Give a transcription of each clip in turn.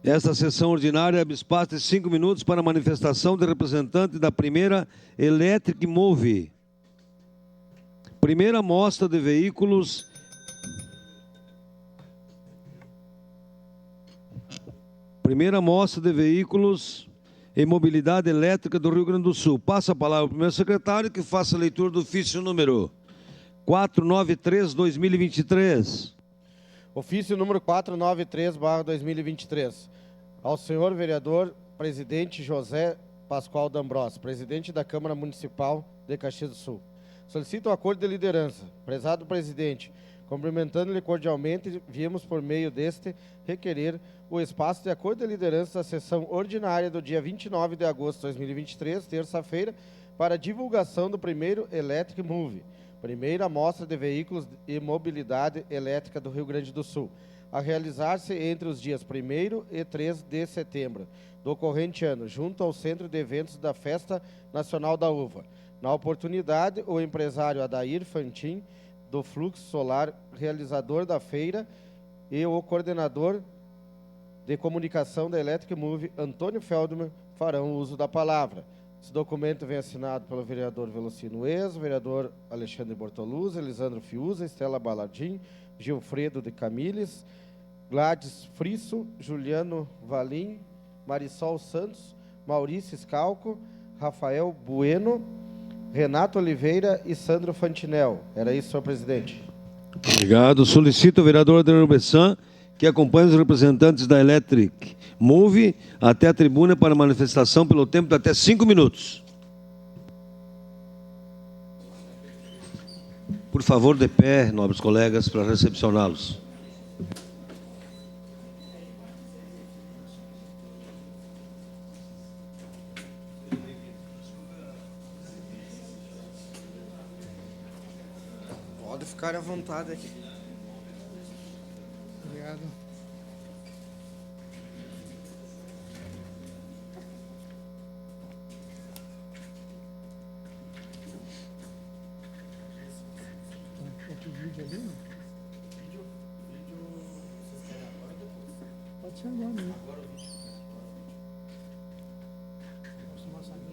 Esta sessão ordinária abre espaço de 5 minutos para manifestação de representante da primeira Electric Move. Primeira mostra de veículos. Primeira mostra de veículos e mobilidade elétrica do Rio Grande do Sul. Passa a palavra ao primeiro secretário, que faça a leitura do ofício número 493/2023. Ofício número 493/2023. Ao senhor vereador presidente José Pascoal D'Ambrosio, presidente da Câmara Municipal de Caxias do Sul. Solicito o acordo de liderança. Prezado presidente, cumprimentando-lhe cordialmente, viemos por meio deste requerer o espaço de acordo de liderança da sessão ordinária do dia 29 de agosto de 2023, terça-feira, para divulgação do primeiro Electric Move, primeira mostra de veículos e mobilidade elétrica do Rio Grande do Sul, a realizar-se entre os dias 1º e 3 de setembro do corrente ano, junto ao Centro de Eventos da Festa Nacional da Uva. Na oportunidade, o empresário Adair Fantin, do Fluxo Solar, realizador da feira, e o coordenador de comunicação da Electric Move, Antônio Feldman, farão uso da palavra. Esse documento vem assinado pelo vereador Velocino Ezo, vereador Alexandre Bortoluzzi, Elisandro Fiuza, Estela Balardim, Gilfredo de Camilles, Gladys Frisso, Juliano Valim, Marisol Santos, Maurício Scalco, Rafael Bueno, Renato Oliveira e Sandro Fantinel. Era isso, senhor presidente. Obrigado. Solicito ao vereador Adriano Bessan que acompanhe os representantes da Electric Move até a tribuna para manifestação pelo tempo de até 5 minutos. Por favor, de pé, nobres colegas, para recepcioná-los. Pode ficar à vontade aqui. Obrigado. Vídeo ali, não? Pode ser agora, né? Agora o vídeo. Posso mostrar aqui, né?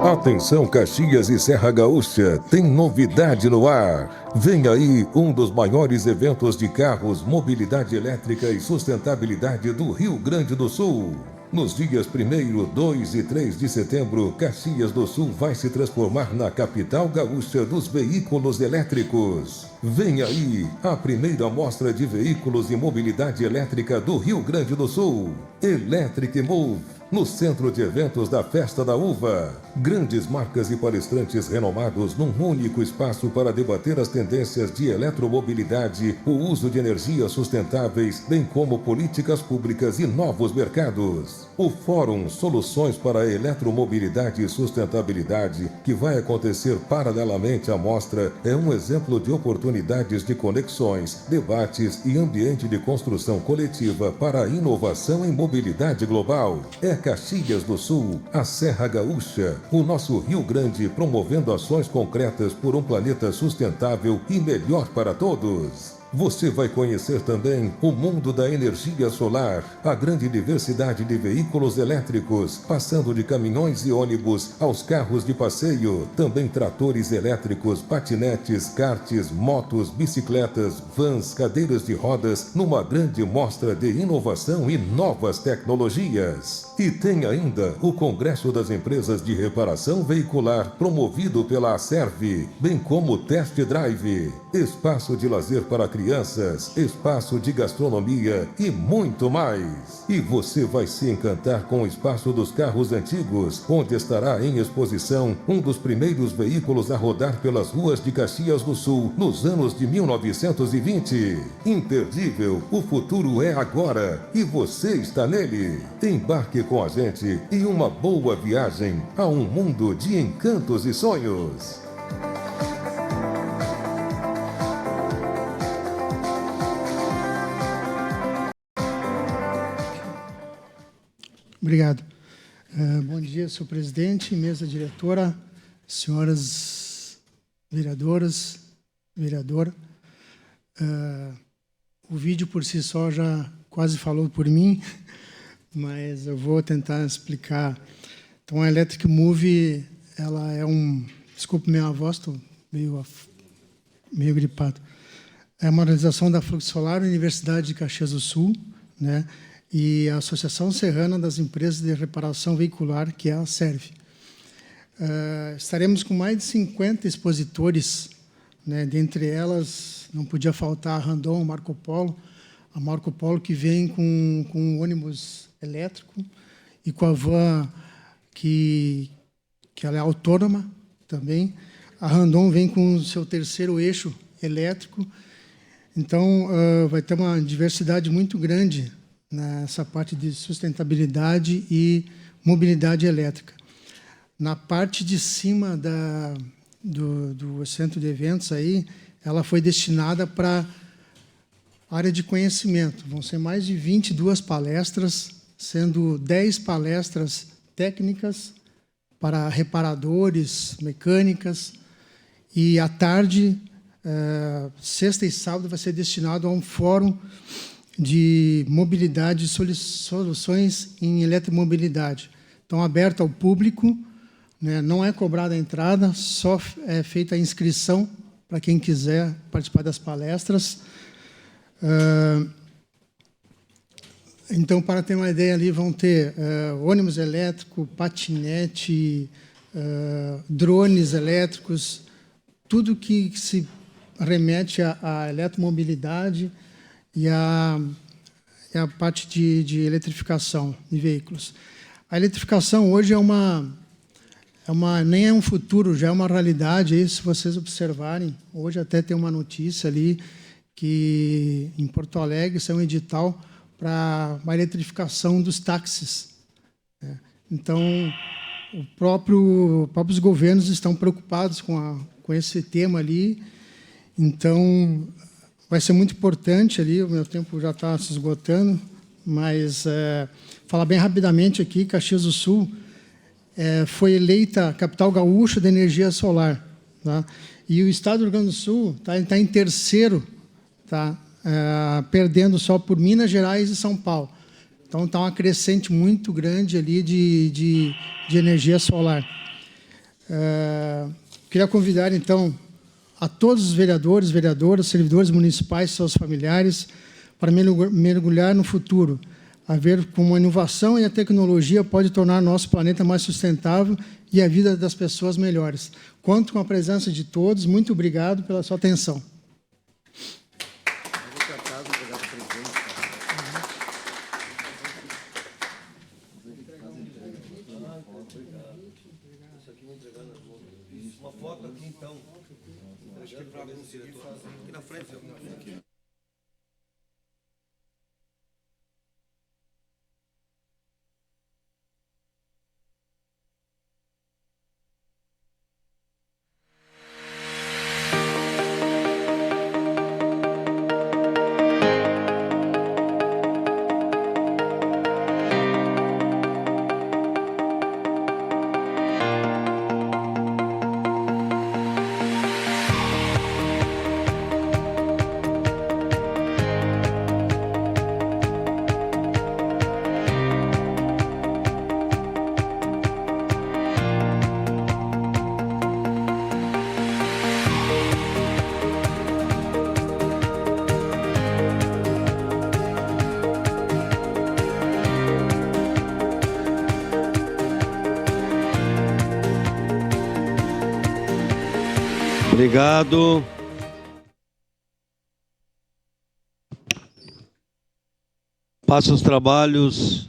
Atenção Caxias e Serra Gaúcha, tem novidade no ar. Vem aí um dos maiores eventos de carros, mobilidade elétrica e sustentabilidade do Rio Grande do Sul. Nos dias 1º, 2 e 3 de setembro, Caxias do Sul vai se transformar na capital gaúcha dos veículos elétricos. Vem aí a primeira mostra de veículos e mobilidade elétrica do Rio Grande do Sul, Electric Move, no Centro de Eventos da Festa da Uva. Grandes marcas e palestrantes renomados num único espaço para debater as tendências de eletromobilidade, o uso de energias sustentáveis, bem como políticas públicas e novos mercados. O Fórum Soluções para a Eletromobilidade e Sustentabilidade, que vai acontecer paralelamente à mostra, é um exemplo de oportunidades de conexões, debates e ambiente de construção coletiva para a inovação em mobilidade global. É Caxias do Sul, a Serra Gaúcha, o nosso Rio Grande, promovendo ações concretas por um planeta sustentável e melhor para todos. Você vai conhecer também o mundo da energia solar, a grande diversidade de veículos elétricos, passando de caminhões e ônibus aos carros de passeio, também tratores elétricos, patinetes, karts, motos, bicicletas, vans, cadeiras de rodas, numa grande mostra de inovação e novas tecnologias. E tem ainda o Congresso das Empresas de Reparação Veicular, promovido pela Acerv, bem como o Test Drive, espaço de lazer para crianças crianças, espaço de gastronomia e muito mais. E você vai se encantar com o espaço dos carros antigos, onde estará em exposição um dos primeiros veículos a rodar pelas ruas de Caxias do Sul nos anos de 1920. Imperdível, o futuro é agora e você está nele. Embarque com a gente e uma boa viagem a um mundo de encantos e sonhos. Obrigado. Bom dia, senhor presidente, mesa diretora, senhoras vereadoras, vereadora. O vídeo por si só já quase falou por mim, mas eu vou tentar explicar. Então, a Electric Move, ela é desculpe minha voz, estou meio gripado. É uma organização da Flux Solar, Universidade de Caxias do Sul, né? E a Associação Serrana das Empresas de Reparação Veicular, que é a SERV. Estaremos com mais de 50 expositores, né? Dentre elas, não podia faltar a Randon, Marco Polo, a Marco Polo que vem com um ônibus elétrico e com a van que ela é autônoma também. A Randon vem com o seu terceiro eixo elétrico. Então, vai ter uma diversidade muito grande nessa parte de sustentabilidade e mobilidade elétrica. Na parte de cima do centro de eventos, aí, ela foi destinada para área de conhecimento. Vão ser mais de 22 palestras, sendo 10 palestras técnicas para reparadores, mecânicas, e à tarde, sexta e sábado, vai ser destinado a um fórum de mobilidade e soluções em eletromobilidade. Então, aberto ao público, né, não é cobrada a entrada, só é feita a inscrição para quem quiser participar das palestras. Então, para ter uma ideia, ali vão ter ônibus elétrico, patinete, drones elétricos, tudo que se remete à eletromobilidade e a parte de eletrificação de veículos. A eletrificação hoje nem é um futuro, já é uma realidade. Aí, se vocês observarem, hoje até tem uma notícia ali que em Porto Alegre saiu um edital para a eletrificação dos táxis. Então, próprios governos estão preocupados com esse tema ali. Então, vai ser muito importante ali, o meu tempo já está se esgotando, mas falar bem rapidamente aqui, Caxias do Sul foi eleita a capital gaúcha da energia solar. Tá? E o estado do Rio Grande do Sul está em terceiro, tá? Perdendo só por Minas Gerais e São Paulo. Então, está uma crescente muito grande ali de energia solar. Queria convidar, então, a todos os vereadores, vereadoras, servidores municipais e seus familiares para mergulhar no futuro, a ver como a inovação e a tecnologia pode tornar nosso planeta mais sustentável e a vida das pessoas melhores. Conto com a presença de todos. Muito obrigado pela sua atenção. Uma foto aqui, então. Acho que para o diretor. Aqui na frente. Obrigado. Passa os trabalhos.